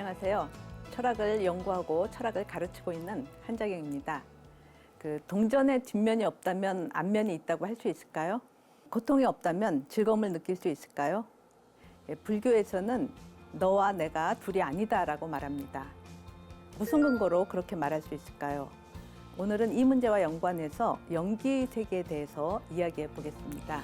안녕하세요. 철학을 연구하고 철학을 가르치고 있는 한자경입니다. 동전의 뒷면이 없다면 앞면이 있다고 할 수 있을까요? 고통이 없다면 즐거움을 느낄 수 있을까요? 불교에서는 너와 내가 둘이 아니다라고 말합니다. 무슨 근거로 그렇게 말할 수 있을까요? 오늘은 이 문제와 연관해서 연기 세계에 대해서 이야기해 보겠습니다.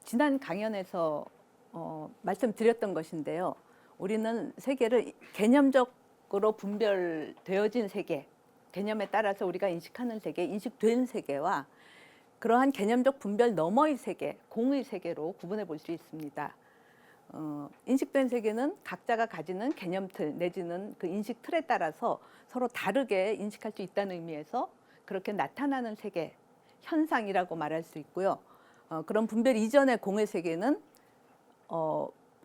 지난 강연에서 말씀드렸던 것인데요. 우리는 세계를 개념적으로 분별되어진 세계, 개념에 따라서 우리가 인식하는 세계, 인식된 세계와 그러한 개념적 분별 너머의 세계, 공의 세계로 구분해 볼 수 있습니다. 인식된 세계는 각자가 가지는 개념틀 내지는 그 인식 틀에 따라서 서로 다르게 인식할 수 있다는 의미에서 그렇게 나타나는 세계, 현상이라고 말할 수 있고요. 그런 분별 이전의 공의 세계는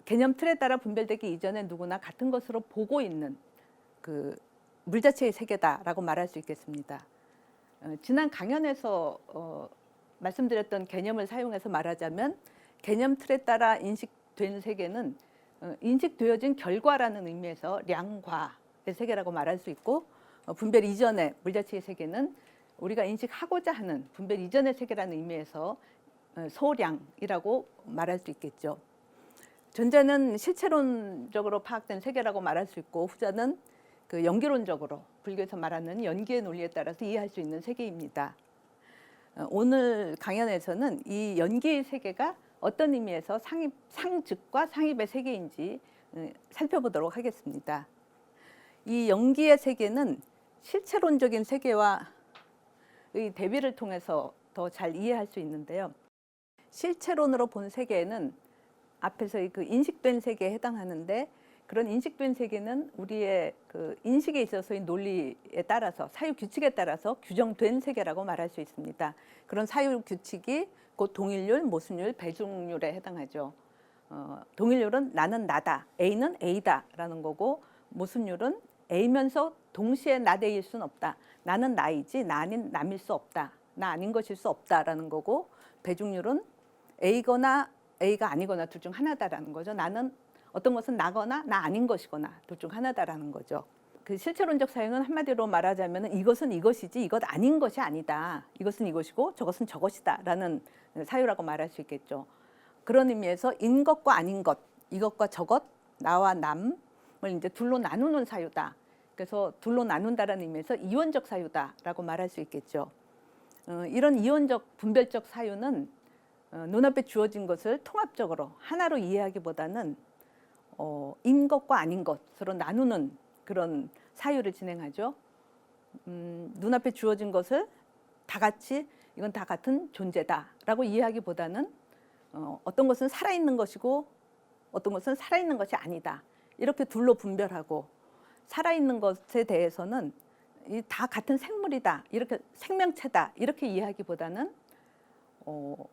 개념 틀에 따라 분별되기 이전에 누구나 같은 것으로 보고 있는 그 물 자체의 세계다라고 말할 수 있겠습니다. 지난 강연에서 말씀드렸던 개념을 사용해서 말하자면 개념 틀에 따라 인식된 세계는 인식되어진 결과라는 의미에서 량과의 세계라고 말할 수 있고, 분별 이전의 물 자체의 세계는 우리가 인식하고자 하는 분별 이전의 세계라는 의미에서 소량이라고 말할 수 있겠죠. 전자는 실체론적으로 파악된 세계라고 말할 수 있고, 후자는 그 연기론적으로 불교에서 말하는 연기의 논리에 따라서 이해할 수 있는 세계입니다. 오늘 강연에서는 이 연기의 세계가 어떤 의미에서 상즉과 상입의 세계인지 살펴보도록 하겠습니다. 이 연기의 세계는 실체론적인 세계와의 대비를 통해서 더 잘 이해할 수 있는데요. 실체론으로 본 세계는 앞에서의 그 인식된 세계에 해당하는데, 그런 인식된 세계는 우리의 그 인식에 있어서의 논리에 따라서 사유 규칙에 따라서 규정된 세계라고 말할 수 있습니다. 그런 사유 규칙이 곧 동일률, 모순율, 배중률에 해당하죠. 동일률은 나는 나다, A는 A다라는 거고, 모순율은 A면서 동시에 나 대일 수는 없다. 나는 나이지 나 아닌 남일 수 없다. 나 아닌 것일 수 없다라는 거고, 배중률은 A거나 A가 아니거나 둘 중 하나다라는 거죠. 나는 어떤 것은 나거나 나 아닌 것이거나 둘 중 하나다라는 거죠. 그 실체론적 사유는 한마디로 말하자면 이것은 이것이지 이것 아닌 것이 아니다. 이것은 이것이고 저것은 저것이다라는 사유라고 말할 수 있겠죠. 그런 의미에서 인것과 아닌 것, 이것과 저것, 나와 남을 이제 둘로 나누는 사유다. 그래서 둘로 나눈다라는 의미에서 이원적 사유다라고 말할 수 있겠죠. 이런 이원적 분별적 사유는 눈앞에 주어진 것을 통합적으로 하나로 이해하기보다는 인것과 아닌 것으로 나누는 그런 사유를 진행하죠. 눈앞에 주어진 것을 다 같이 이건 다 같은 존재다라고 이해하기보다는 어떤 것은 살아있는 것이고 어떤 것은 살아있는 것이 아니다. 이렇게 둘로 분별하고, 살아있는 것에 대해서는 다 같은 생물이다, 이렇게 생명체다 이렇게 이해하기보다는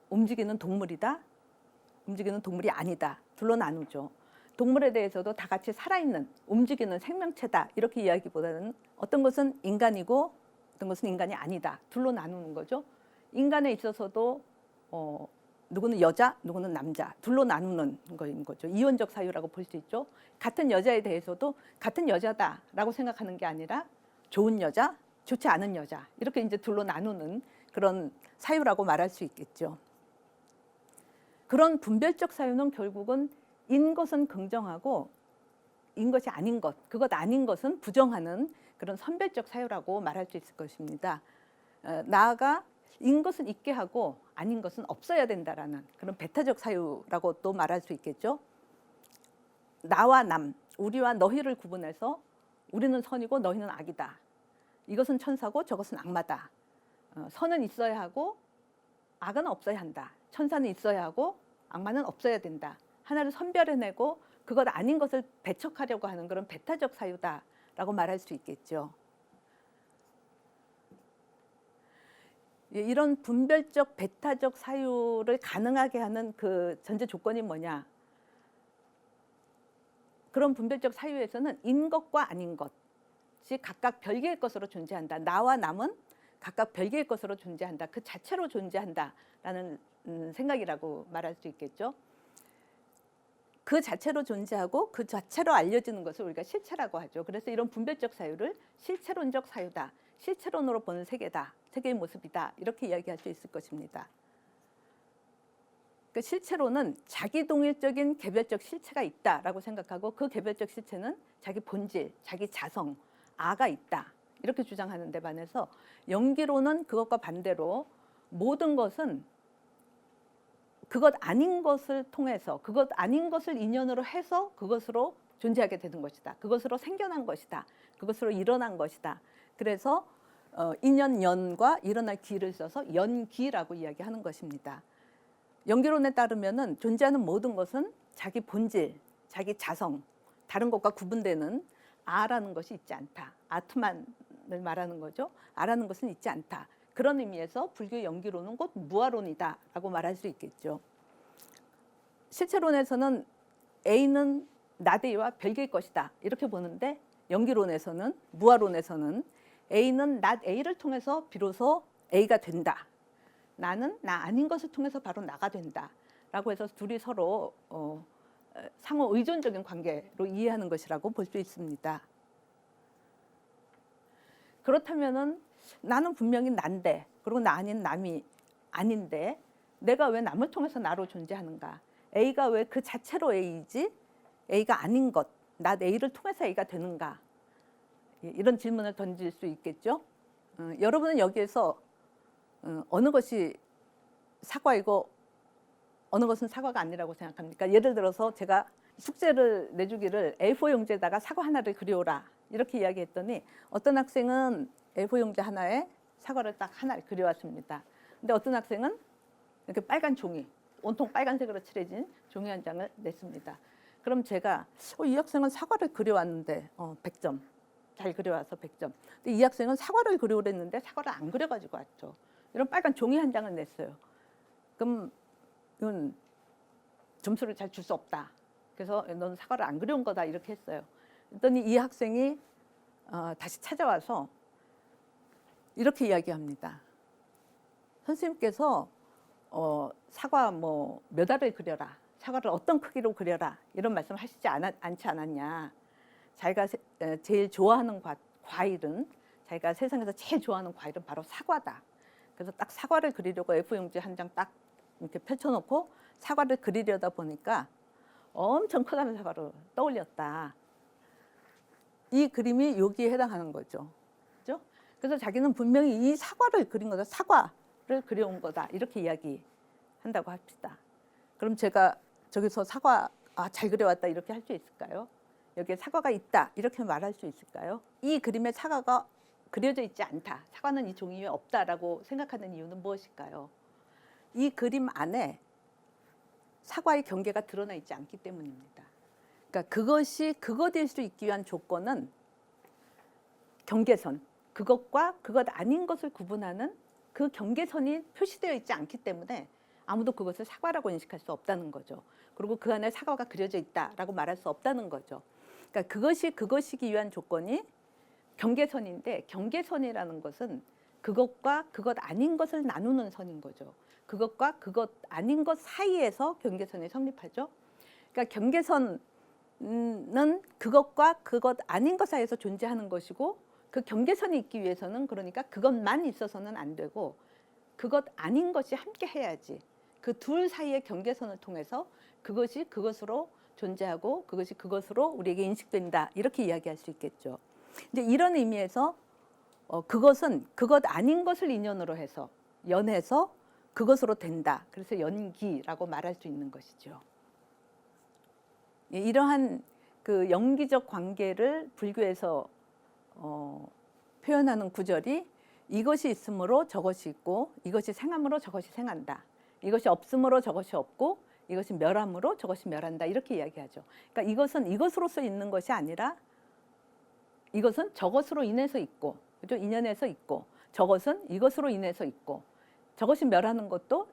움직이는 동물이다, 움직이는 동물이 아니다, 둘로 나누죠. 동물에 대해서도 다 같이 살아있는 움직이는 생명체다 이렇게 이야기보다는 어떤 것은 인간이고 어떤 것은 인간이 아니다, 둘로 나누는 거죠. 인간에 있어서도 누구는 여자, 누구는 남자, 둘로 나누는 거인 거죠. 이원적 사유라고 볼 수 있죠. 같은 여자에 대해서도 같은 여자다라고 생각하는 게 아니라 좋은 여자, 좋지 않은 여자, 이렇게 이제 둘로 나누는 그런 사유라고 말할 수 있겠죠. 그런 분별적 사유는 결국은 인 것은 긍정하고 인 것이 아닌 것, 그것 아닌 것은 부정하는 그런 선별적 사유라고 말할 수 있을 것입니다. 나아가 인 것은 있게 하고 아닌 것은 없어야 된다라는 그런 배타적 사유라고 또 말할 수 있겠죠. 나와 남, 우리와 너희를 구분해서 우리는 선이고 너희는 악이다. 이것은 천사고 저것은 악마다. 선은 있어야 하고 악은 없어야 한다. 천사는 있어야 하고 악마는 없어야 된다. 하나를 선별해내고 그것 아닌 것을 배척하려고 하는 그런 배타적 사유다라고 말할 수 있겠죠. 이런 분별적 배타적 사유를 가능하게 하는 그 전제 조건이 뭐냐? 그런 분별적 사유에서는 인 것과 아닌 것, 없이 각각 별개의 것으로 존재한다. 나와 남은 각각 별개의 것으로 존재한다. 그 자체로 존재한다라는 생각이라고 말할 수 있겠죠. 그 자체로 존재하고 그 자체로 알려지는 것을 우리가 실체라고 하죠. 그래서 이런 분별적 사유를 실체론적 사유다. 실체론으로 보는 세계다. 세계의 모습이다. 이렇게 이야기할 수 있을 것입니다. 그 실체론은 자기 동일적인 개별적 실체가 있다라고 생각하고 그 개별적 실체는 자기 본질, 자기 자성, 아가 있다. 이렇게 주장하는 데 반해서 연기론은 그것과 반대로 모든 것은 그것 아닌 것을 통해서 그것 아닌 것을 인연으로 해서 그것으로 존재하게 되는 것이다. 그것으로 생겨난 것이다. 그것으로 일어난 것이다. 그래서 인연 연과 일어날 기를 써서 연기라고 이야기하는 것입니다. 연기론에 따르면은 존재하는 모든 것은 자기 본질, 자기 자성, 다른 것과 구분되는 아라는 것이 있지 않다. 아트만을 말하는 거죠. 아라는 것은 있지 않다. 그런 의미에서 불교의 연기론은 곧 무아론이다라고 말할 수 있겠죠. 실체론에서는 A는 not A와 별개의 것이다 이렇게 보는데 연기론에서는 무아론에서는 A는 not A를 통해서 비로소 A가 된다. 나는 나 아닌 것을 통해서 바로 나가 된다라고 해서 둘이 서로 상호 의존적인 관계로 이해하는 것이라고 볼 수 있습니다. 그렇다면은 나는 분명히 난데 그리고 나 아닌 남이 아닌데 내가 왜 남을 통해서 나로 존재하는가? A가 왜 그 자체로 A이지 A가 아닌 것, not A를 통해서 A가 되는가? 이런 질문을 던질 수 있겠죠. 여러분은 여기에서 어느 것이 사과이고 어느 것은 사과가 아니라고 생각합니까? 예를 들어서 제가 숙제를 내주기를 A4 용지에다가 사과 하나를 그려오라 이렇게 이야기했더니 어떤 학생은 A4 용지 하나에 사과를 딱 하나를 그려왔습니다. 근데 어떤 학생은 이렇게 빨간 종이, 온통 빨간색으로 칠해진 종이 한 장을 냈습니다. 그럼 제가 이 학생은 사과를 그려왔는데 100점, 잘 그려와서 100점. 근데 이 학생은 사과를 그려오랬는데 사과를 안 그려가지고 왔죠. 이런 빨간 종이 한 장을 냈어요. 그럼 이건 점수를 잘 줄 수 없다. 그래서 넌 사과를 안 그려온 거다 이렇게 했어요. 그랬더니 이 학생이 다시 찾아와서 이렇게 이야기합니다. 선생님께서 사과 몇 알을 그려라. 사과를 어떤 크기로 그려라. 이런 말씀 하시지 않지 않았냐. 자기가 제일 좋아하는 과일은 자기가 세상에서 제일 좋아하는 과일은 바로 사과다. 그래서 딱 사과를 그리려고 F 용지 한 장 딱 이렇게 펼쳐놓고 사과를 그리려다 보니까 엄청 커다란 사과를 떠올렸다. 이 그림이 여기에 해당하는 거죠. 그렇죠? 그래서 자기는 분명히 이 사과를 그린 거다. 사과를 그려온 거다. 이렇게 이야기한다고 합시다. 그럼 제가 저기서 사과 잘 그려왔다 이렇게 할 수 있을까요? 여기에 사과가 있다 이렇게 말할 수 있을까요? 이 그림에 사과가 그려져 있지 않다. 사과는 이 종이 위에 없다라고 생각하는 이유는 무엇일까요? 이 그림 안에 사과의 경계가 드러나 있지 않기 때문입니다. 그러니까 그것이 그것일 수 있기 위한 조건은 경계선, 그것과 그것 아닌 것을 구분하는 그 경계선이 표시되어 있지 않기 때문에 아무도 그것을 사과라고 인식할 수 없다는 거죠. 그리고 그 안에 사과가 그려져 있다라고 말할 수 없다는 거죠. 그러니까 그것이 그것이기 위한 조건이 경계선인데 경계선이라는 것은 그것과 그것 아닌 것을 나누는 선인 거죠. 그것과 그것 아닌 것 사이에서 경계선이 성립하죠. 그러니까 경계선은 그것과 그것 아닌 것 사이에서 존재하는 것이고 그 경계선이 있기 위해서는 그러니까 그것만 있어서는 안 되고 그것 아닌 것이 함께 해야지. 그 둘 사이의 경계선을 통해서 그것이 그것으로 존재하고 그것이 그것으로 우리에게 인식된다. 이렇게 이야기할 수 있겠죠. 이제 이런 의미에서 그것은 그것 아닌 것을 인연으로 해서 연해서 그것으로 된다. 그래서 연기라고 말할 수 있는 것이죠. 이러한 그 연기적 관계를 불교에서 표현하는 구절이 이것이 있으므로 저것이 있고 이것이 생함으로 저것이 생한다. 이것이 없으므로 저것이 없고 이것이 멸함으로 저것이 멸한다. 이렇게 이야기하죠. 그러니까 이것은 이것으로서 있는 것이 아니라 이것은 저것으로 인해서 있고, 그죠? 인연에서 있고, 저것은 이것으로 인해서 있고, 저것이 멸하는 것도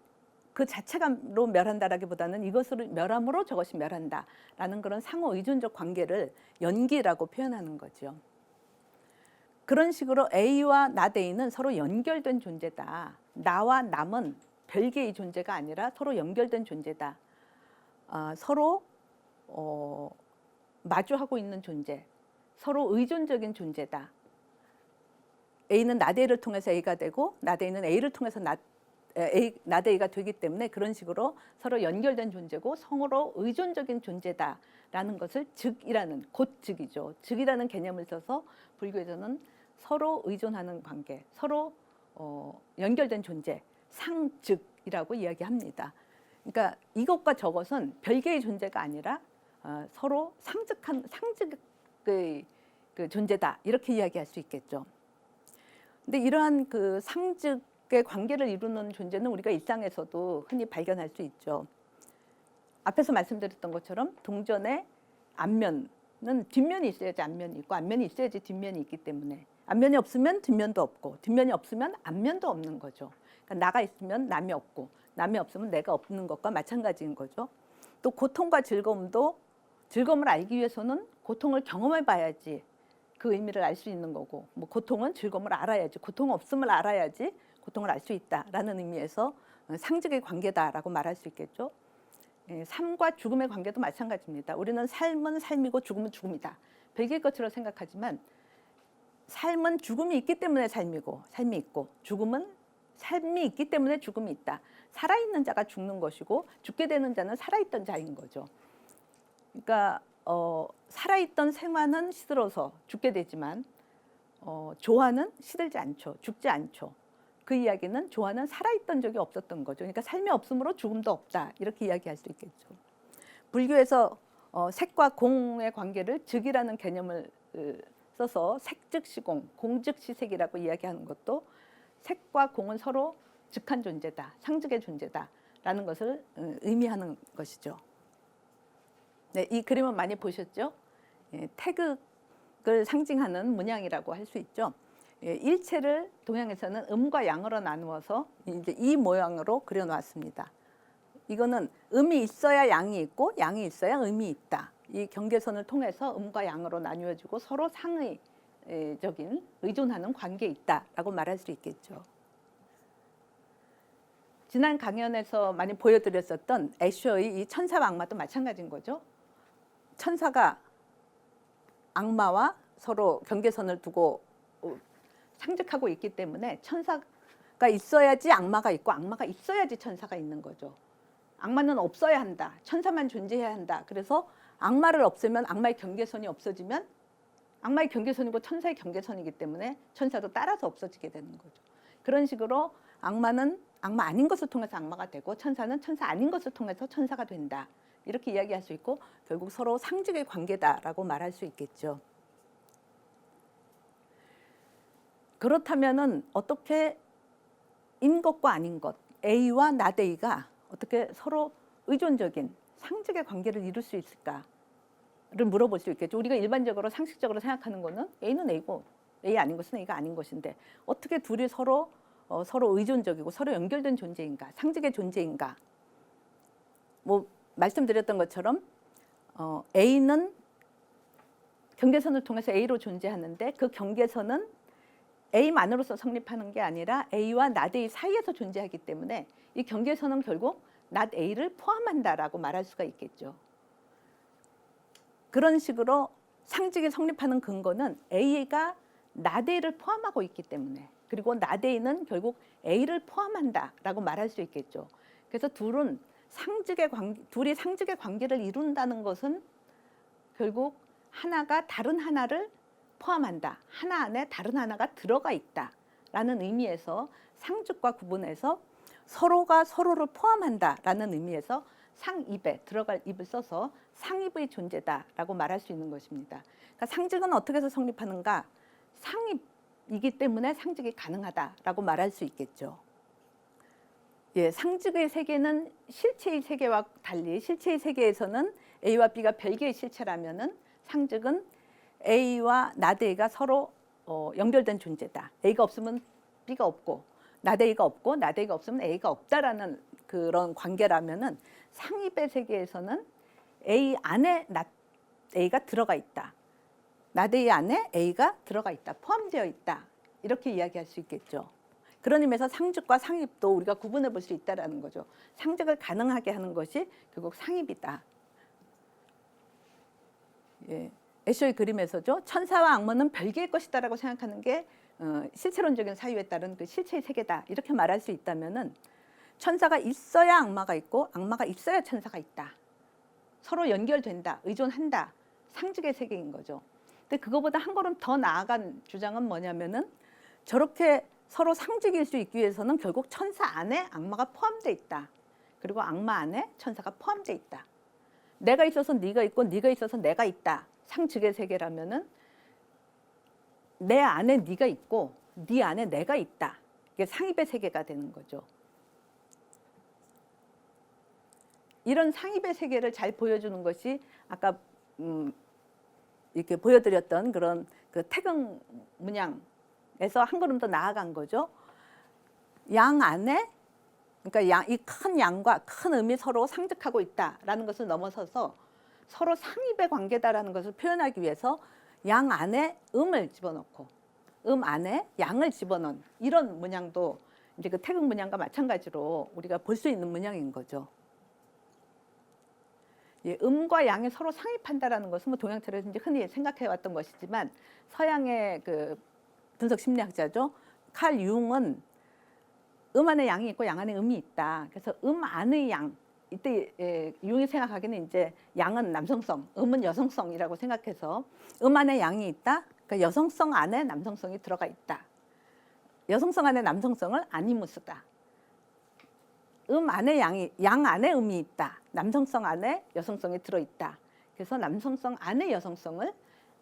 그 자체로 멸한다라기보다는 이것으로 멸함으로 저것이 멸한다라는 그런 상호 의존적 관계를 연기라고 표현하는 거죠. 그런 식으로 A와 나대인은 서로 연결된 존재다. 나와 남은 별개의 존재가 아니라 서로 연결된 존재다. 서로 마주하고 있는 존재, 서로 의존적인 존재다. A는 나대이를 통해서 A가 되고 나대이는 A를 통해서 나대이가 되기 때문에 그런 식으로 서로 연결된 존재고 서로 의존적인 존재다라는 것을 즉이라는 곧 즉이죠. 즉이라는 개념을 써서 불교에서는 서로 의존하는 관계, 서로 연결된 존재, 상즉이라고 이야기합니다. 그러니까 이것과 저것은 별개의 존재가 아니라 서로 상즉의 그 존재다 이렇게 이야기할 수 있겠죠. 근데 이러한 그 상즉의 관계를 이루는 존재는 우리가 일상에서도 흔히 발견할 수 있죠. 앞에서 말씀드렸던 것처럼 동전의 앞면은 뒷면이 있어야지 앞면이 있고 앞면이 있어야지 뒷면이 있기 때문에 앞면이 없으면 뒷면도 없고 뒷면이 없으면 앞면도 없는 거죠. 그러니까 나가 있으면 남이 없고 남이 없으면 내가 없는 것과 마찬가지인 거죠. 또 고통과 즐거움도 즐거움을 알기 위해서는 고통을 경험해 봐야지 그 의미를 알 수 있는 거고 뭐 고통은 즐거움을 알아야지 고통 없음을 알아야지 고통을 알 수 있다라는 의미에서 상즉의 관계다라고 말할 수 있겠죠. 삶과 죽음의 관계도 마찬가지입니다. 우리는 삶은 삶이고 죽음은 죽음이다. 별개의 것처럼 생각하지만 삶은 죽음이 있기 때문에 삶이고 삶이 있고 죽음은 삶이 있기 때문에 죽음이 있다. 살아있는 자가 죽는 것이고 죽게 되는 자는 살아있던 자인 거죠. 그러니까 살아있던 생화는 시들어서 죽게 되지만 조화는 시들지 않죠. 죽지 않죠. 그 이야기는 조화는 살아있던 적이 없었던 거죠. 그러니까 삶이 없으므로 죽음도 없다. 이렇게 이야기할 수 있겠죠. 불교에서 색과 공의 관계를 즉이라는 개념을 써서 색즉시공, 공즉시색이라고 이야기하는 것도 색과 공은 서로 즉한 존재다, 상즉의 존재다라는 것을 의미하는 것이죠. 네, 이 그림은 많이 보셨죠? 태극을 상징하는 문양이라고 할 수 있죠. 일체를 동양에서는 음과 양으로 나누어서 이제 이 모양으로 그려놨습니다. 이거는 음이 있어야 양이 있고 양이 있어야 음이 있다. 이 경계선을 통해서 음과 양으로 나뉘어지고 서로 상의적인 의존하는 관계에 있다라고 말할 수 있겠죠. 지난 강연에서 많이 보여드렸었던 애셔의 이 천사와 악마도 마찬가지인 거죠. 천사가 악마와 서로 경계선을 두고 상즉하고 있기 때문에 천사가 있어야지 악마가 있고 악마가 있어야지 천사가 있는 거죠. 악마는 없어야 한다. 천사만 존재해야 한다. 그래서 악마를 없애면 악마의 경계선이 없어지면 악마의 경계선이고 천사의 경계선이기 때문에 천사도 따라서 없어지게 되는 거죠. 그런 식으로 악마는 악마 아닌 것을 통해서 악마가 되고 천사는 천사 아닌 것을 통해서 천사가 된다. 이렇게 이야기할 수 있고 결국 서로 상즉의 관계다라고 말할 수 있겠죠. 그렇다면은 어떻게 인 것과 아닌 것, A와 나대이가 어떻게 서로 의존적인 상즉의 관계를 이룰 수 있을까를 물어볼 수 있겠죠. 우리가 일반적으로 상식적으로 생각하는 거는 A는 A고 A 아닌 것은 A가 아닌 것인데 어떻게 둘이 서로 의존적이고 서로 연결된 존재인가, 상즉의 존재인가. 뭐 말씀드렸던 것처럼 A는 경계선을 통해서 A로 존재하는데 그 경계선은 A만으로서 성립하는 게 아니라 A와 나대이 사이에서 존재하기 때문에 이 경계선은 결국 not A를 포함한다라고 말할 수가 있겠죠. 그런 식으로 상즉이 성립하는 근거는 A가 not A를 포함하고 있기 때문에 그리고 not A는 결국 A를 포함한다라고 말할 수 있겠죠. 그래서 둘이 상즉의 관계를 이룬다는 것은 결국 하나가 다른 하나를 포함한다. 하나 안에 다른 하나가 들어가 있다라는 의미에서 상즉과 구분해서 서로가 서로를 포함한다라는 의미에서 상입에 들어갈 입을 써서 상입의 존재다라고 말할 수 있는 것입니다. 그러니까 상즉은 어떻게 해서 성립하는가? 상입이기 때문에 상즉이 가능하다라고 말할 수 있겠죠. 예, 상즉의 세계는 실체의 세계와 달리 실체의 세계에서는 A와 B가 별개의 실체라면은 상즉은 A와 not A가 서로 연결된 존재다. A가 없으면 B가 없고 not A가 없고 not A가 없으면 A가 없다라는 그런 관계라면은 상입의 세계에서는 A 안에 not A가 들어가 있다. 나대이 안에 A가 들어가 있다, 포함되어 있다, 이렇게 이야기할 수 있겠죠. 그런 의미에서 상즉과 상입도 우리가 구분해 볼 수 있다는 거죠. 상즉을 가능하게 하는 것이 결국 상입이다. 예, 애쇼의 그림에서죠, 천사와 악마는 별개의 것이다라고 생각하는 게 실체론적인 사유에 따른 그 실체의 세계다, 이렇게 말할 수 있다면은 천사가 있어야 악마가 있고 악마가 있어야 천사가 있다. 서로 연결된다, 의존한다, 상즉의 세계인 거죠. 근데 그거보다 한 걸음 더 나아간 주장은 뭐냐면은 저렇게 서로 상즉일 수 있기 위해서는 결국 천사 안에 악마가 포함되어 있다. 그리고 악마 안에 천사가 포함되어 있다. 내가 있어서 네가 있고 네가 있어서 내가 있다. 상즉의 세계라면은 내 안에 네가 있고 네 안에 내가 있다. 이게 상입의 세계가 되는 거죠. 이런 상입의 세계를 잘 보여주는 것이 아까 이렇게 보여드렸던 그런 그 태극 문양에서 한 걸음 더 나아간 거죠. 양 안에, 그러니까 이 큰 양과 큰 음이 서로 상즉하고 있다라는 것을 넘어서서 서로 상입의 관계다라는 것을 표현하기 위해서 양 안에 음을 집어넣고 음 안에 양을 집어넣은 이런 문양도 이제 그 태극 문양과 마찬가지로 우리가 볼 수 있는 문양인 거죠. 예, 음과 양이 서로 상입한다라는 것은 뭐 동양철에서 이제 흔히 생각해왔던 것이지만 서양의 그 분석 심리학자죠, 칼 융은 음 안에 양이 있고 양 안에 음이 있다. 그래서 음 안의 양, 이때 융이 생각하기는 이제 양은 남성성, 음은 여성성이라고 생각해서 음 안에 양이 있다. 그러니까 여성성 안에 남성성이 들어가 있다. 여성성 안에 남성성을 아니무스다. 음 안에 양 안에 음이 있다. 남성성 안에 여성성이 들어있다. 그래서 남성성 안에 여성성을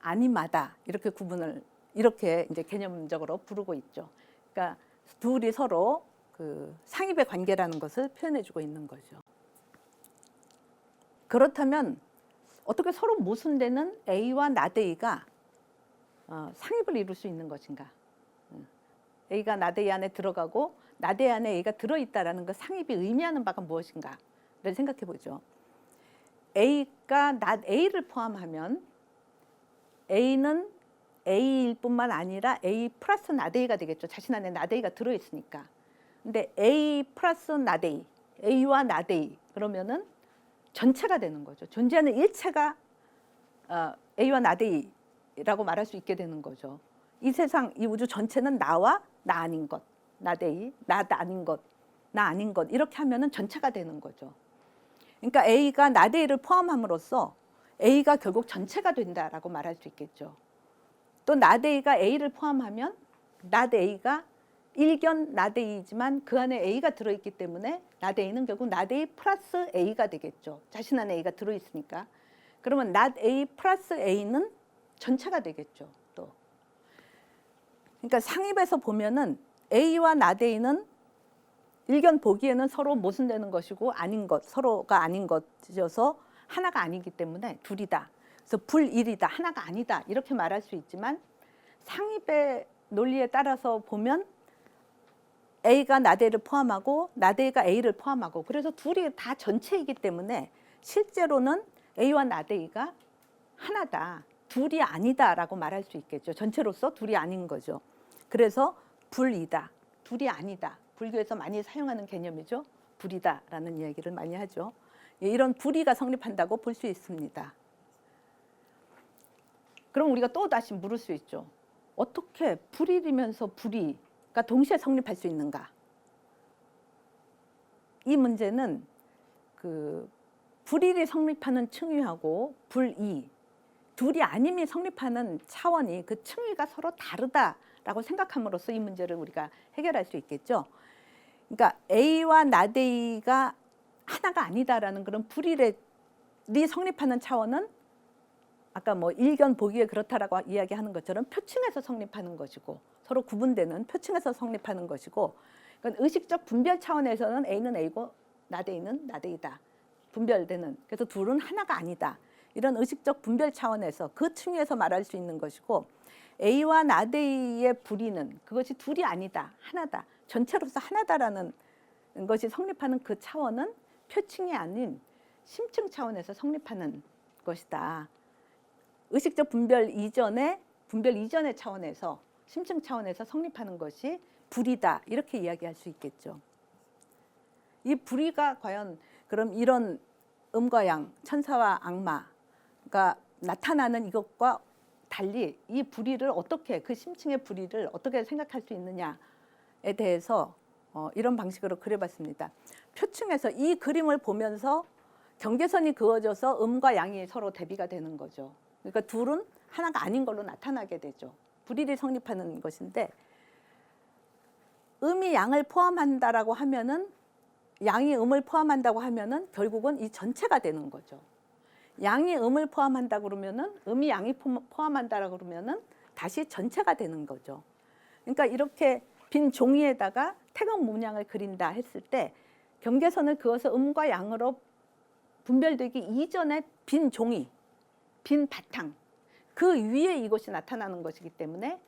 아니마다, 이렇게 구분을, 이렇게 이제 개념적으로 부르고 있죠. 그러니까 둘이 서로 그 상입의 관계라는 것을 표현해주고 있는 거죠. 그렇다면 어떻게 서로 모순되는 A와 나대이가 상입을 이룰 수 있는 것인가? A가 나대이 안에 들어가고 나대이 안에 A가 들어있다라는 그 상입이 의미하는 바가 무엇인가를 생각해 보죠. A가 A를 포함하면 A는 A일 뿐만 아니라 A 플러스 나대이가 되겠죠. 자신 안에 나대이가 들어있으니까. 근데 A 플러스 나대이, A와 나대이, 그러면은 전체가 되는 거죠. 존재하는 일체가 A와 나대이라고 말할 수 있게 되는 거죠. 이 세상, 이 우주 전체는 나와 나 아닌 것, 나대이, 나 아닌 것, 나 아닌 것, 이렇게 하면은 전체가 되는 거죠. 그러니까 A가 나대이를 포함함으로써 A가 결국 전체가 된다라고 말할 수 있겠죠. 또 나대이가 A를 포함하면 나대이가 일견 나대이지만 그 안에 A가 들어있기 때문에 나대이는 결국 나대이 플러스 A가 되겠죠. 자신 안에 A가 들어있으니까. 그러면 나대이 플러스 A는 전체가 되겠죠. 또. 그러니까 상입에서 보면은 A와 나대이는 일견 보기에는 서로 모순되는 것이고 아닌 것, 서로가 아닌 것이어서 하나가 아니기 때문에 둘이다. 그래서 불일이다, 하나가 아니다, 이렇게 말할 수 있지만 상입의 논리에 따라서 보면 A가 나대이를 포함하고 나대이가 A를 포함하고, 그래서 둘이 다 전체이기 때문에 실제로는 A와 나대이가 하나다, 둘이 아니다라고 말할 수 있겠죠. 전체로서 둘이 아닌 거죠. 그래서 불이다, 둘이 아니다. 불교에서 많이 사용하는 개념이죠. 불이다라는 이야기를 많이 하죠. 이런 불이가 성립한다고 볼 수 있습니다. 그럼 우리가 또 다시 물을 수 있죠. 어떻게 불일이면서 불이가 동시에 성립할 수 있는가? 이 문제는 그 불일이 성립하는 층위하고 불이, 둘이 아님이 성립하는 차원이, 그 층위가 서로 다르다라고 생각함으로써 이 문제를 우리가 해결할 수 있겠죠. 그러니까 A와 나대이가 하나가 아니다라는 그런 불일이 성립하는 차원은 아까 뭐 일견 보기에 그렇다라고 이야기하는 것처럼 표층에서 성립하는 것이고, 서로 구분되는 표층에서 성립하는 것이고, 그러니까 의식적 분별 차원에서는 A는 A고 나대이는 나대이다, 분별되는, 그래서 둘은 하나가 아니다, 이런 의식적 분별 차원에서 그 층위에서 말할 수 있는 것이고, A와 나대이의 불이는 그것이 둘이 아니다, 하나다, 전체로서 하나다라는 것이 성립하는 그 차원은 표층이 아닌 심층 차원에서 성립하는 것이다. 의식적 분별 이전의 차원에서 심층 차원에서 성립하는 것이 불이다 이렇게 이야기할 수 있겠죠. 이 불의가 과연 그럼 이런 음과 양, 천사와 악마가 나타나는 이것과 달리 이 불의를 어떻게 그 심층의 불의를 어떻게 생각할 수 있느냐에 대해서 이런 방식으로 그려봤습니다. 표층에서 이 그림을 보면서 경계선이 그어져서 음과 양이 서로 대비가 되는 거죠. 그러니까 둘은 하나가 아닌 걸로 나타나게 되죠. 불의를 성립하는 것인데 음이 양을 포함한다라고 하면은 양이 음을 포함한다고 하면은 결국은 이 전체가 되는 거죠. 양이 음을 포함한다 그러면은 음이 양이 포함한다라고 그러면은 다시 전체가 되는 거죠. 그러니까 이렇게 빈 종이에다가 태극 문양을 그린다 했을 때 경계선을 그어서 음과 양으로 분별되기 이전에 빈 종이, 빈 바탕 그 위에 이것이 나타나는 것이기 때문에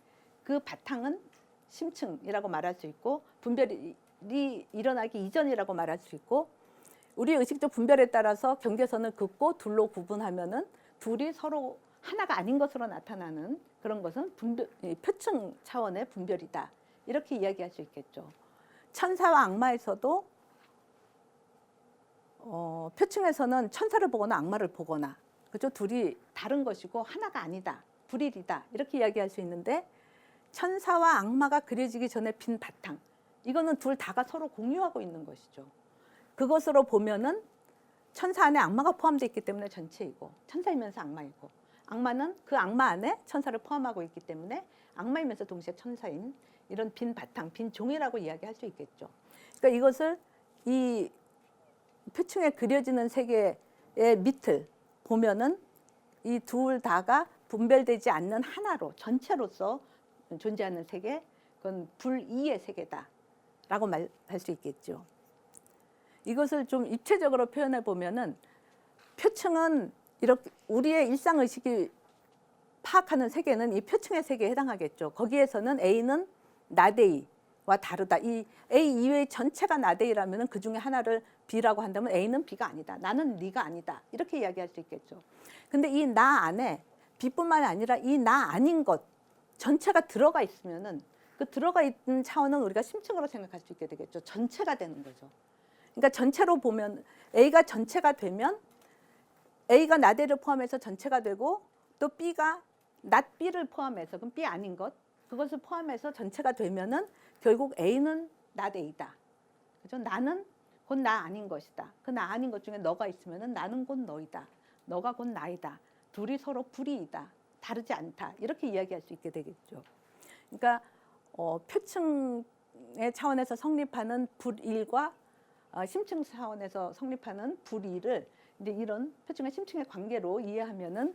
그 바탕은 심층이라고 말할 수 있고 분별이 일어나기 이전이라고 말할 수 있고 우리의 의식적 분별에 따라서 경계선을 긋고 둘로 구분하면은 둘이 서로 하나가 아닌 것으로 나타나는 그런 것은 표층 차원의 분별이다. 이렇게 이야기할 수 있겠죠. 천사와 악마에서도 표층에서는 천사를 보거나 악마를 보거나 그죠? 둘이 다른 것이고 하나가 아니다. 불일이다. 이렇게 이야기할 수 있는데 천사와 악마가 그려지기 전에 빈 바탕 이거는 둘 다가 서로 공유하고 있는 것이죠. 그것으로 보면은 천사 안에 악마가 포함되어 있기 때문에 전체이고 천사이면서 악마이고 악마는 그 악마 안에 천사를 포함하고 있기 때문에 악마이면서 동시에 천사인 이런 빈 바탕, 빈 종이라고 이야기할 수 있겠죠. 그러니까 이것을 이 표층에 그려지는 세계의 밑을 보면은 이 둘 다가 분별되지 않는 하나로 전체로서 존재하는 세계, 그건 불이의 세계다라고 말할 수 있겠죠. 이것을 좀 입체적으로 표현해 보면은 표층은 이렇게 우리의 일상 의식이 파악하는 세계는 이 표층의 세계에 해당하겠죠. 거기에서는 A는 나데이와 다르다. 이 A 이외의 전체가 나데이라면은 그 중에 하나를 B라고 한다면 A는 B가 아니다. 나는 네가 아니다. 이렇게 이야기할 수 있겠죠. 근데 이 나 안에 B뿐만 아니라 이 나 아닌 것 전체가 들어가 있으면은 그 들어가 있는 차원은 우리가 심층으로 생각할 수 있게 되겠죠. 전체가 되는 거죠. 그러니까 전체로 보면 A가 전체가 되면 A가 나대를 포함해서 전체가 되고 또 B가 not B를 포함해서 그럼 B 아닌 것 그것을 포함해서 전체가 되면은 결국 A는 not A다. 그죠? 나는 곧 나 아닌 것이다. 그 나 아닌 것 중에 너가 있으면은 나는 곧 너이다. 너가 곧 나이다. 둘이 서로 불이이다. 다르지 않다. 이렇게 이야기할 수 있게 되겠죠. 그러니까 표층의 차원에서 성립하는 불일과 심층 차원에서 성립하는 불이를 이제 이런 표층과 심층의 관계로 이해하면은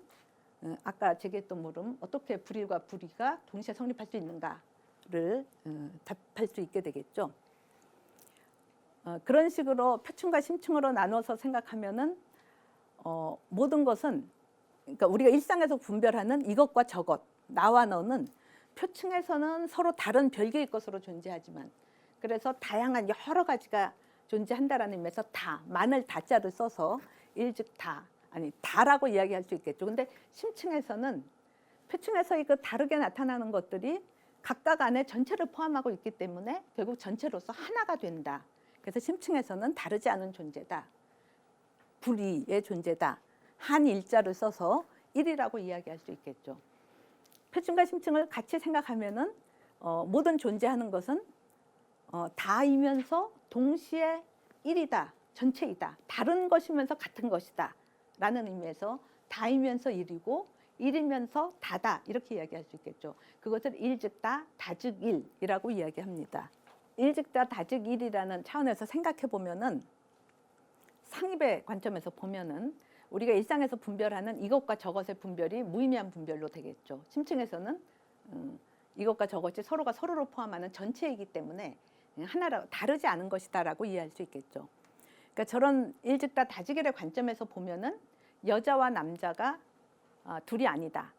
아까 제기했던 물음 어떻게 불일과 불이가 동시에 성립할 수 있는가를 답할 수 있게 되겠죠. 그런 식으로 표층과 심층으로 나눠서 생각하면은 모든 것은 그러니까 우리가 일상에서 분별하는 이것과 저것 나와 너는 표층에서는 서로 다른 별개의 것으로 존재하지만 그래서 다양한 여러 가지가 존재한다라는 의미에서 많을 다자를 써서 일즉 다라고 이야기할 수 있겠죠. 근데 심층에서는 표층에서 그 다르게 나타나는 것들이 각각 안에 전체를 포함하고 있기 때문에 결국 전체로서 하나가 된다. 그래서 심층에서는 다르지 않은 존재다. 불이의 존재다. 한 일자를 써서 일이라고 이야기할 수 있겠죠. 표층과 심층을 같이 생각하면은 모든 존재하는 것은 다이면서 동시에 일이다, 전체이다, 다른 것이면서 같은 것이다 라는 의미에서 다이면서 일이고 일이면서 다다 이렇게 이야기할 수 있겠죠. 그것을 일즉다, 다즉일이라고 이야기합니다. 일즉다, 다즉일이라는 차원에서 생각해 보면은 상입의 관점에서 보면은 우리가 일상에서 분별하는 이것과 저것의 분별이 무의미한 분별로 되겠죠. 심층에서는 이것과 저것이 서로가 서로를 포함하는 전체이기 때문에 하나라 다르지 않은 것이다라고 이해할 수 있겠죠. 그러니까 저런 일즉다 다즉일의 관점에서 보면은 여자와 남자가 둘이 아니다.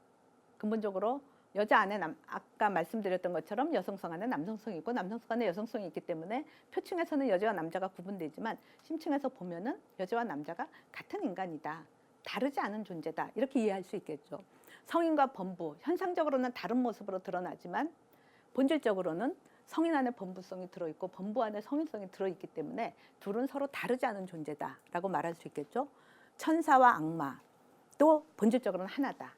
근본적으로 여자 안에 아까 말씀드렸던 것처럼 여성성 안에 남성성이 있고 남성성 안에 여성성이 있기 때문에 표층에서는 여자와 남자가 구분되지만 심층에서 보면은 여자와 남자가 같은 인간이다. 다르지 않은 존재다. 이렇게 이해할 수 있겠죠. 성인과 범부, 현상적으로는 다른 모습으로 드러나지만 본질적으로는 성인 안에 범부성이 들어있고 범부 안에 성인성이 들어있기 때문에 둘은 서로 다르지 않은 존재다라고 말할 수 있겠죠. 천사와 악마, 또 본질적으로는 하나다.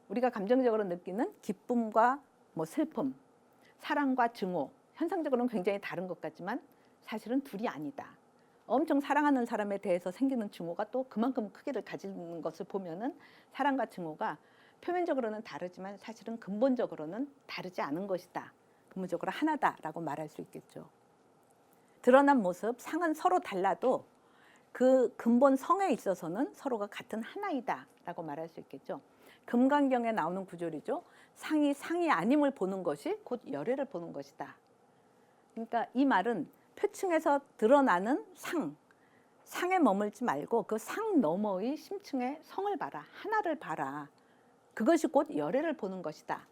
우리가 감정적으로 느끼는 기쁨과 뭐 슬픔, 사랑과 증오, 현상적으로는 굉장히 다른 것 같지만 사실은 둘이 아니다. 엄청 사랑하는 사람에 대해서 생기는 증오가 또 그만큼 크기를 가지는 것을 보면은 사랑과 증오가 표면적으로는 다르지만 사실은 근본적으로는 다르지 않은 것이다. 근본적으로 하나다라고 말할 수 있겠죠. 드러난 모습, 상은 서로 달라도 그 근본 성에 있어서는 서로가 같은 하나이다라고 말할 수 있겠죠. 금강경에 나오는 구절이죠. 상이 상이 아님을 보는 것이 곧 열애를 보는 것이다. 그러니까 이 말은 표층에서 드러나는 상에 머물지 말고 그 상 너머의 심층의 성을 봐라. 하나를 봐라. 그것이 곧 열애를 보는 것이다.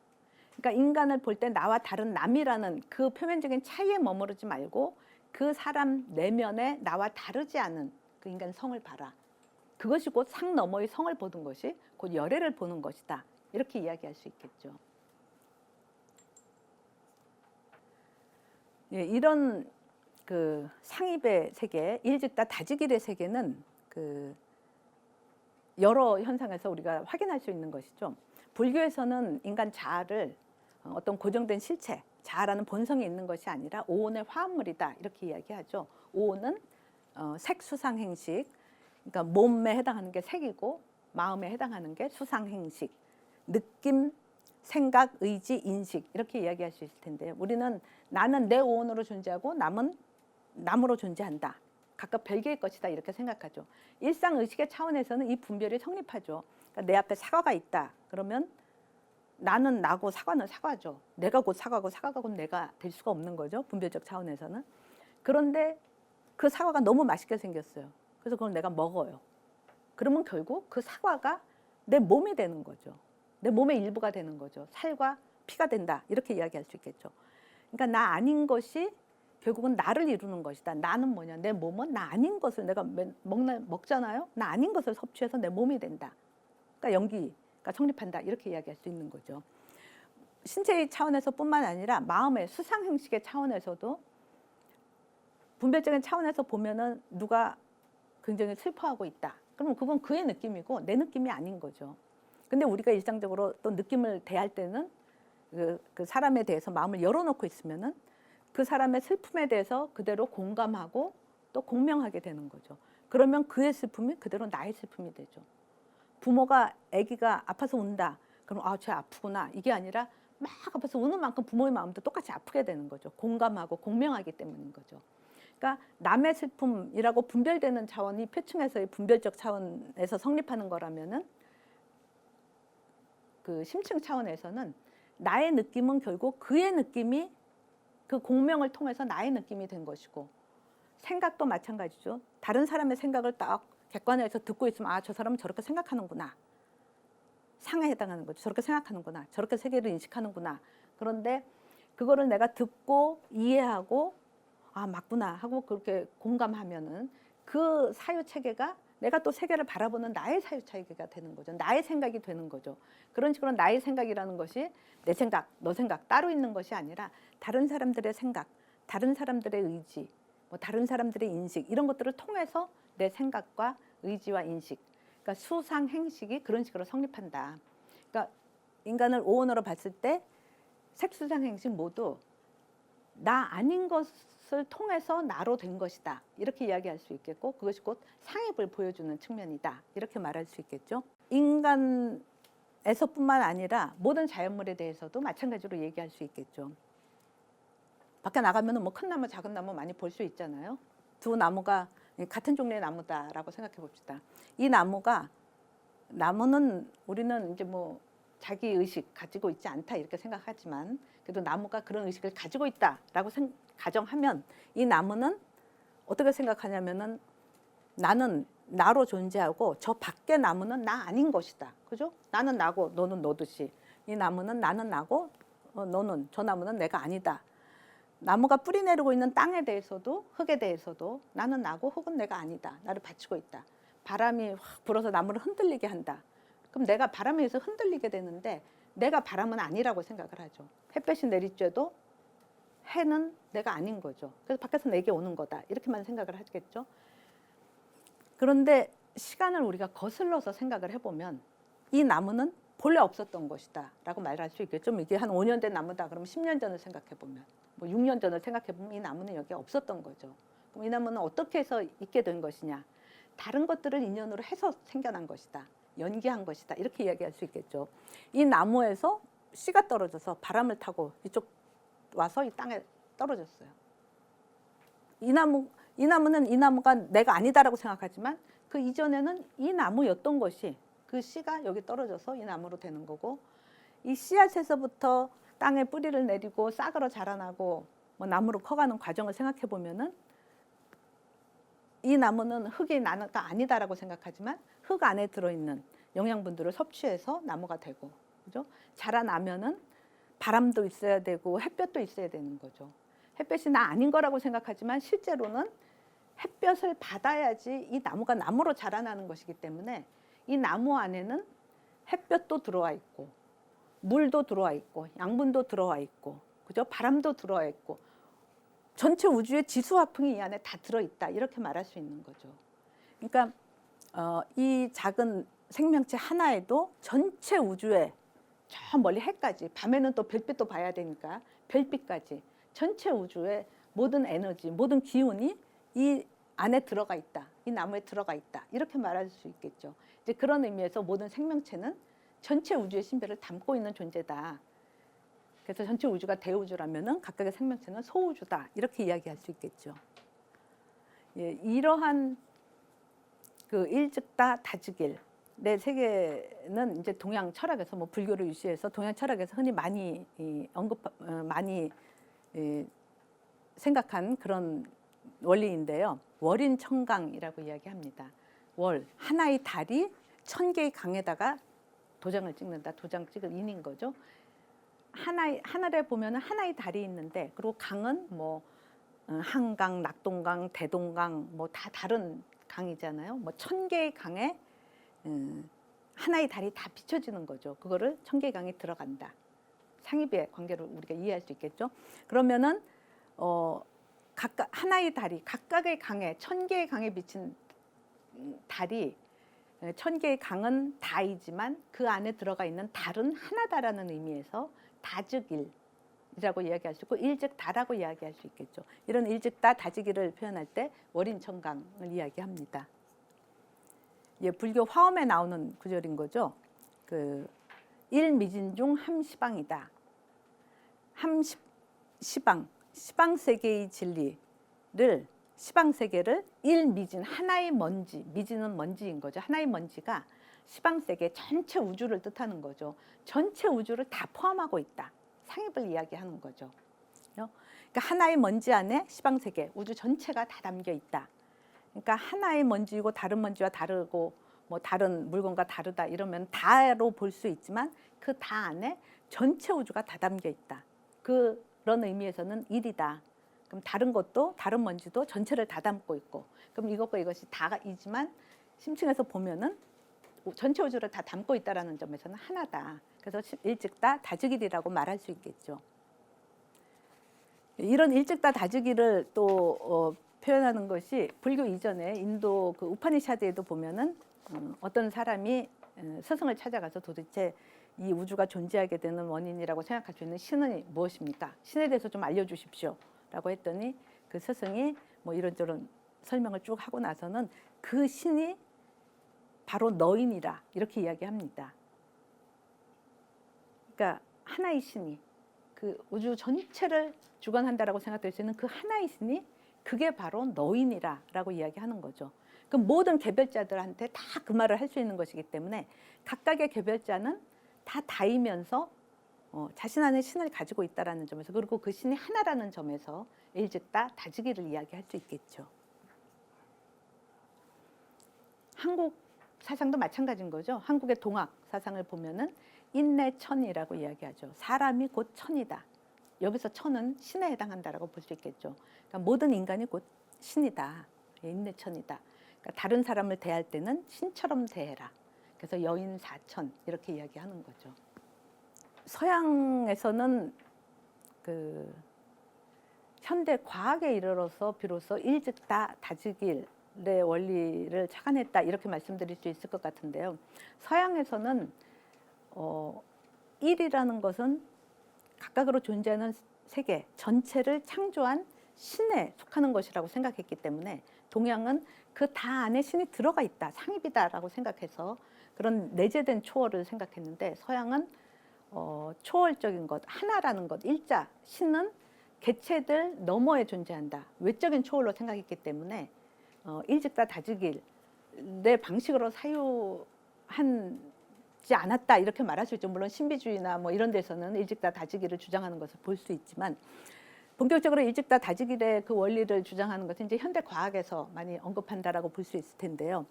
그러니까 인간을 볼 때 나와 다른 남이라는 그 표면적인 차이에 머무르지 말고 그 사람 내면에 나와 다르지 않은 그 인간 성을 봐라. 그것이 곧 상 너머의 성을 보는 것이 곧 열애를 보는 것이다. 이렇게 이야기할 수 있겠죠. 예, 이런 그 상입의 세계, 일즉다 다지길의 세계는 그 여러 현상에서 우리가 확인할 수 있는 것이죠. 불교에서는 인간 자아를 어떤 고정된 실체, 자아라는 본성이 있는 것이 아니라 오온의 화합물이다 이렇게 이야기하죠. 오온은 색수상행식, 그러니까 몸에 해당하는 게 색이고 마음에 해당하는 게 수상행식, 느낌, 생각, 의지, 인식 이렇게 이야기할 수 있을 텐데요. 우리는 나는 내 오온으로 존재하고 남은 남으로 존재한다. 각각 별개의 것이다 이렇게 생각하죠. 일상의식의 차원에서는 이 분별이 성립하죠. 그러니까 내 앞에 사과가 있다. 그러면 나는 나고 사과는 사과죠. 내가 곧 사과고 사과가 곧 내가 될 수가 없는 거죠. 분별적 차원에서는. 그런데 그 사과가 너무 맛있게 생겼어요. 그래서 그걸 내가 먹어요. 그러면 결국 그 사과가 내 몸이 되는 거죠. 내 몸의 일부가 되는 거죠. 살과 피가 된다. 이렇게 이야기할 수 있겠죠. 그러니까 나 아닌 것이 결국은 나를 이루는 것이다. 나는 뭐냐? 내 몸은 나 아닌 것을 내가 먹잖아요. 나 아닌 것을 섭취해서 내 몸이 된다. 그러니까 연기가 성립한다. 이렇게 이야기할 수 있는 거죠. 신체의 차원에서 뿐만 아니라 마음의 수상행식의 차원에서도 분별적인 차원에서 보면은 누가 굉장히 슬퍼하고 있다. 그러면 그건 그의 느낌이고 내 느낌이 아닌 거죠. 근데 우리가 일상적으로 또 느낌을 대할 때는 그 사람에 대해서 마음을 열어놓고 있으면은 그 사람의 슬픔에 대해서 그대로 공감하고 또 공명하게 되는 거죠. 그러면 그의 슬픔이 그대로 나의 슬픔이 되죠. 부모가 아기가 아파서 운다. 그럼 쟤 아프구나. 이게 아니라 막 아파서 우는 만큼 부모의 마음도 똑같이 아프게 되는 거죠. 공감하고 공명하기 때문인 거죠. 그러니까 남의 슬픔이라고 분별되는 차원이 표층에서의 분별적 차원에서 성립하는 거라면은 그 심층 차원에서는 나의 느낌은 결국 그의 느낌이 그 공명을 통해서 나의 느낌이 된 것이고 생각도 마찬가지죠. 다른 사람의 생각을 딱 객관에서 듣고 있으면 저 사람은 저렇게 생각하는구나. 상에 해당하는 거죠. 저렇게 생각하는구나. 저렇게 세계를 인식하는구나. 그런데 그거를 내가 듣고 이해하고 맞구나 하고 그렇게 공감하면은 그 사유 체계가 내가 또 세계를 바라보는 나의 사유 체계가 되는 거죠. 나의 생각이 되는 거죠. 그런 식으로 나의 생각이라는 것이 내 생각, 너 생각 따로 있는 것이 아니라 다른 사람들의 생각, 다른 사람들의 의지, 뭐 다른 사람들의 인식 이런 것들을 통해서 내 생각과 의지와 인식, 그러니까 수상 행식이 그런 식으로 성립한다. 그러니까 인간을 오온으로 봤을 때 색수상 행식 모두 나 아닌 것을 통해서 나로 된 것이다. 이렇게 이야기할 수 있겠고 그것이 곧 상입을 보여주는 측면이다. 이렇게 말할 수 있겠죠. 인간에서뿐만 아니라 모든 자연물에 대해서도 마찬가지로 얘기할 수 있겠죠. 밖에 나가면 뭐 큰 나무, 작은 나무 많이 볼 수 있잖아요. 두 나무가 같은 종류의 나무다라고 생각해 봅시다. 이 나무는 우리는 이제 뭐 자기 의식 가지고 있지 않다 이렇게 생각하지만 그래도 나무가 그런 의식을 가지고 있다라고 가정하면 이 나무는 어떻게 생각하냐면은 나는 나로 존재하고 저 밖의 나무는 나 아닌 것이다. 그죠? 나는 나고 너는 너듯이 이 나무는 나는 나고 너는 저 나무는 내가 아니다. 나무가 뿌리 내리고 있는 땅에 대해서도 흙에 대해서도 나는 나고 흙은 내가 아니다. 나를 받치고 있다. 바람이 확 불어서 나무를 흔들리게 한다. 그럼 내가 바람에 의해서 흔들리게 되는데 내가 바람은 아니라고 생각을 하죠. 햇볕이 내리쬐도 해는 내가 아닌 거죠. 그래서 밖에서 내게 오는 거다 이렇게만 생각을 하겠죠. 그런데 시간을 우리가 거슬러서 생각을 해보면 이 나무는 본래 없었던 것이다 라고 말할 수 있겠죠. 이게 한 5년 된 나무다 그러면 10년 전을 생각해보면, 뭐 6년 전을 생각해보면 이 나무는 여기에 없었던 거죠. 그럼 이 나무는 어떻게 해서 있게 된 것이냐, 다른 것들을 인연으로 해서 생겨난 것이다, 연기한 것이다, 이렇게 이야기할 수 있겠죠. 이 나무에서 씨가 떨어져서 바람을 타고 이쪽 와서 이 땅에 떨어졌어요. 이 나무는 이 나무가 내가 아니다라고 생각하지만 그 이전에는 이 나무였던 것이, 그 씨가 여기 떨어져서 이 나무로 되는 거고, 이 씨앗에서부터 땅에 뿌리를 내리고 싹으로 자라나고 뭐 나무로 커가는 과정을 생각해 보면은 이 나무는 흙이 나가 아니다라고 생각하지만 흙 안에 들어있는 영양분들을 섭취해서 나무가 되고, 그죠? 자라나면은 바람도 있어야 되고 햇볕도 있어야 되는 거죠. 햇볕이 나 아닌 거라고 생각하지만 실제로는 햇볕을 받아야지 이 나무가 나무로 자라나는 것이기 때문에 이 나무 안에는 햇볕도 들어와 있고 물도 들어와 있고 양분도 들어와 있고, 그죠? 바람도 들어와 있고 전체 우주의 지수화풍이 이 안에 다 들어있다 이렇게 말할 수 있는 거죠. 그러니까 이 작은 생명체 하나에도 전체 우주에 저 멀리 해까지, 밤에는 또 별빛도 봐야 되니까 별빛까지 전체 우주의 모든 에너지, 모든 기운이 이 안에 들어가 있다, 이 나무에 들어가 있다 이렇게 말할 수 있겠죠. 이제 그런 의미에서 모든 생명체는 전체 우주의 신비를 담고 있는 존재다. 그래서 전체 우주가 대우주라면은 각각의 생명체는 소우주다 이렇게 이야기할 수 있겠죠. 예, 이러한 그 일즉다 다즉일의 세계는 이제 동양 철학에서, 뭐 불교를 유시해서 동양 철학에서 흔히 많이 많이 생각한 그런 원리인데요. 월인천강이라고 이야기합니다. 월, 하나의 달이 1000개의 강에다가 도장을 찍는다. 도장 찍을 인인 거죠. 하늘에 보면은 하나의 달이 있는데, 그리고 강은 뭐 한강, 낙동강, 대동강 뭐 다 다른 강이잖아요. 뭐 1000개의 강에 하나의 달이 다 비춰지는 거죠. 그거를 1000개의 강에 들어간다. 상위비의 관계를 우리가 이해할 수 있겠죠. 그러면은 각각 하나의 달이 각각의 강에 1000개의 강에 비친 달이 1000개의 강은 다이지만 그 안에 들어가 있는 달은 하나다라는 의미에서 다즉일이라고 이야기할 수 있고 일즉다라고 이야기할 수 있겠죠. 이런 일즉다 다즉일을 표현할 때 월인천강을 이야기합니다. 예, 불교 화엄에 나오는 구절인 거죠. 그 일미진중 함시방이다. 시방세계의 진리를, 시방세계를 일미진, 하나의 먼지, 미진은 먼지인 거죠. 하나의 먼지가 시방세계 전체 우주를 뜻하는 거죠. 전체 우주를 다 포함하고 있다. 상입을 이야기하는 거죠. 그러니까 하나의 먼지 안에 시방세계, 우주 전체가 다 담겨 있다. 그러니까 하나의 먼지이고 다른 먼지와 다르고 뭐 다른 물건과 다르다 이러면 다로 볼 수 있지만 그 다 안에 전체 우주가 다 담겨 있다. 그런 의미에서는 일이다. 그럼 다른 것도, 다른 먼지도 전체를 다 담고 있고, 그럼 이것과 이것이 다이지만 심층에서 보면은 전체 우주를 다 담고 있다라는 점에서는 하나다. 그래서 일즉다 다즉일이라고 말할 수 있겠죠. 이런 일즉다 다즉일을 또 표현하는 것이 불교 이전에 인도 그 우파니샤드에도 보면은 어떤 사람이 스승을 찾아가서 도대체 이 우주가 존재하게 되는 원인이라고 생각할 수 있는 신은 무엇입니까? 신에 대해서 좀 알려주십시오 라고 했더니 그 스승이 뭐 이런저런 설명을 쭉 하고 나서는 그 신이 바로 너인이라 이렇게 이야기합니다. 그러니까 하나의 신이 그 우주 전체를 주관한다라고 생각될 수 있는 그 하나의 신이 그게 바로 너인이라고 이야기하는 거죠. 그 모든 개별자들한테 다 그 말을 할 수 있는 것이기 때문에 각각의 개별자는 다 다이면서 자신 안에 신을 가지고 있다라는 점에서, 그리고 그 신이 하나라는 점에서 일즉다 다즉일을 이야기할 수 있겠죠. 한국 사상도 마찬가지인 거죠. 한국의 동학 사상을 보면은 인내천이라고 이야기하죠. 사람이 곧 천이다. 여기서 천은 신에 해당한다라고 볼 수 있겠죠. 그러니까 모든 인간이 곧 신이다. 인내천이다. 그러니까 다른 사람을 대할 때는 신처럼 대해라. 그래서 여인 사천 이렇게 이야기하는 거죠. 서양에서는 그 현대 과학에 이르러서 비로소 일즉다 다지길의 원리를 착안했다 이렇게 말씀드릴 수 있을 것 같은데요. 서양에서는 일이라는 것은 각각으로 존재하는 세계 전체를 창조한 신에 속하는 것이라고 생각했기 때문에 동양은 그 다 안에 신이 들어가 있다, 상입이다라고 생각해서 그런 내재된 초월을 생각했는데 서양은 초월적인 것, 하나라는 것, 일자, 신은 개체들 너머에 존재한다. 외적인 초월로 생각했기 때문에 일즉다 다지길의 방식으로 사유하지 않았다 이렇게 말할 수 있죠. 물론 신비주의나 뭐 이런 데서는 일즉다 다지기를 주장하는 것을 볼 수 있지만 본격적으로 일즉다 다지길의 그 원리를 주장하는 것은 이제 현대 과학에서 많이 언급한다라고 볼 수 있을 텐데요.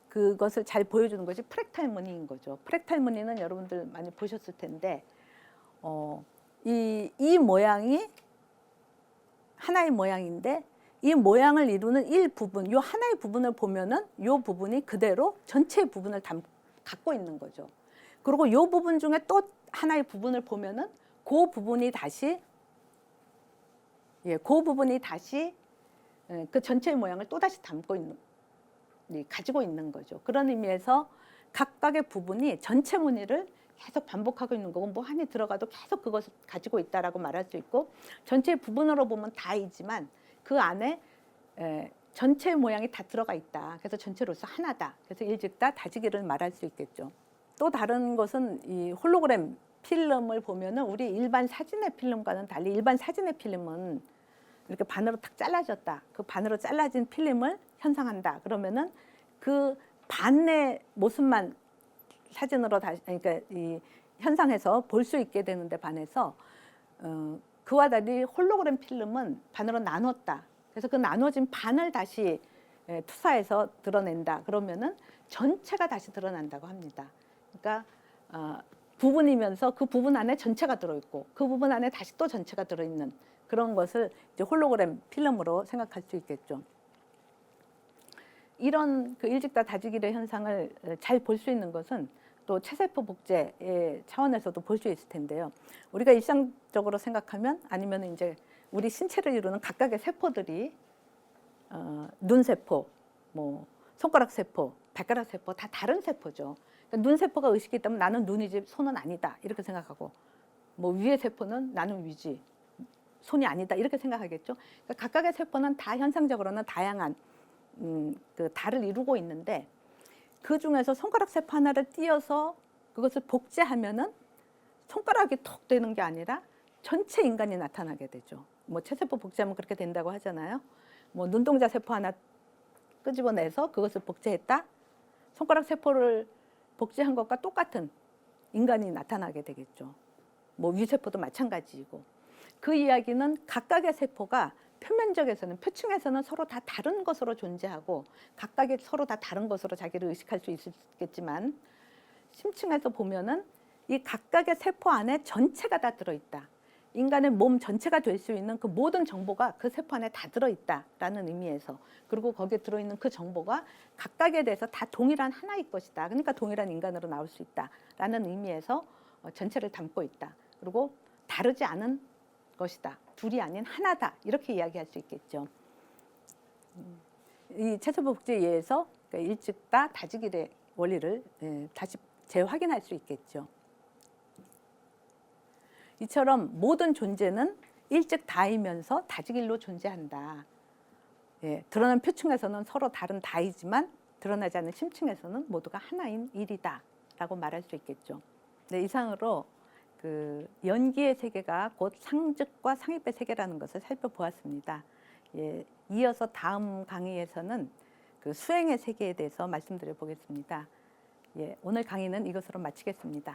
그것을 잘 보여주는 것이 프랙탈 무늬인 거죠. 프랙탈 무늬는 여러분들 많이 보셨을 텐데 이 모양이 하나의 모양인데 이 모양을 이루는 일부분, 이 하나의 부분을 보면은 이 부분이 그대로 전체의 부분을 갖고 있는 거죠. 그리고 이 부분 중에 또 하나의 부분을 보면은 그 부분이 다시 그 전체의 모양을 또 다시 가지고 있는 거죠. 그런 의미에서 각각의 부분이 전체 무늬를 계속 반복하고 있는 거고 뭐 안에 들어가도 계속 그것을 가지고 있다라고 말할 수 있고 전체 부분으로 보면 다이지만 그 안에 전체 모양이 다 들어가 있다. 그래서 전체로서 하나다. 그래서 일즉다 다지기를 말할 수 있겠죠. 또 다른 것은 이 홀로그램 필름을 보면은 우리 일반 사진의 필름과는 달리 일반 사진의 필름은 이렇게 반으로 탁 잘라졌다. 그 반으로 잘라진 필름을 현상한다. 그러면은 그 반의 모습만 사진으로 다시 그러니까 이 현상해서 볼 수 있게 되는데 반해서 그와 달리 홀로그램 필름은 반으로 나눴다. 그래서 그 나눠진 반을 다시 투사해서 드러낸다. 그러면은 전체가 다시 드러난다고 합니다. 그러니까 부분이면서 그 부분 안에 전체가 들어있고 그 부분 안에 다시 또 전체가 들어있는 그런 것을 이제 홀로그램 필름으로 생각할 수 있겠죠. 이런 그 일즉다 다지기의 현상을 잘 볼 수 있는 것은 또 체세포 복제의 차원에서도 볼 수 있을 텐데요. 우리가 일상적으로 생각하면 아니면 이제 우리 신체를 이루는 각각의 세포들이 눈세포, 뭐 손가락 세포, 발가락 세포 다 다른 세포죠. 그러니까 눈 세포가 의식이 있다면 나는 눈이지 손은 아니다 이렇게 생각하고 뭐 위의 세포는 나는 위지 손이 아니다 이렇게 생각하겠죠. 그러니까 각각의 세포는 다 현상적으로는 다양한 그 달을 이루고 있는데 그 중에서 손가락 세포 하나를 띄어서 그것을 복제하면은 손가락이 톡 되는 게 아니라 전체 인간이 나타나게 되죠. 뭐 체세포 복제하면 그렇게 된다고 하잖아요. 뭐 눈동자 세포 하나 끄집어내서 그것을 복제했다. 손가락 세포를 복제한 것과 똑같은 인간이 나타나게 되겠죠. 뭐 위세포도 마찬가지이고 그 이야기는 각각의 세포가 표면적에서는 표층에서는 서로 다 다른 것으로 존재하고 각각이 서로 다 다른 것으로 자기를 의식할 수 있겠지만 심층에서 보면은 이 각각의 세포 안에 전체가 다 들어있다. 인간의 몸 전체가 될 수 있는 그 모든 정보가 그 세포 안에 다 들어있다라는 의미에서 그리고 거기에 들어있는 그 정보가 각각에 대해서 다 동일한 하나일 것이다. 그러니까 동일한 인간으로 나올 수 있다라는 의미에서 전체를 담고 있다. 그리고 다르지 않은 것이다. 둘이 아닌 하나다. 이렇게 이야기할 수 있겠죠. 이 체세포 복제에 의해서 일즉다 다지기의 원리를 다시 재확인할 수 있겠죠. 이처럼 모든 존재는 일즉다이면서 다지길로 존재한다. 드러난 표층에서는 서로 다른 다이지만 드러나지 않는 심층에서는 모두가 하나인 일이다라고 말할 수 있겠죠. 네, 이상으로 그 연기의 세계가 곧 상즉과 상입의 세계라는 것을 살펴보았습니다. 이어서 다음 강의에서는 그 수행의 세계에 대해서 말씀드려 보겠습니다. 오늘 강의는 이것으로 마치겠습니다.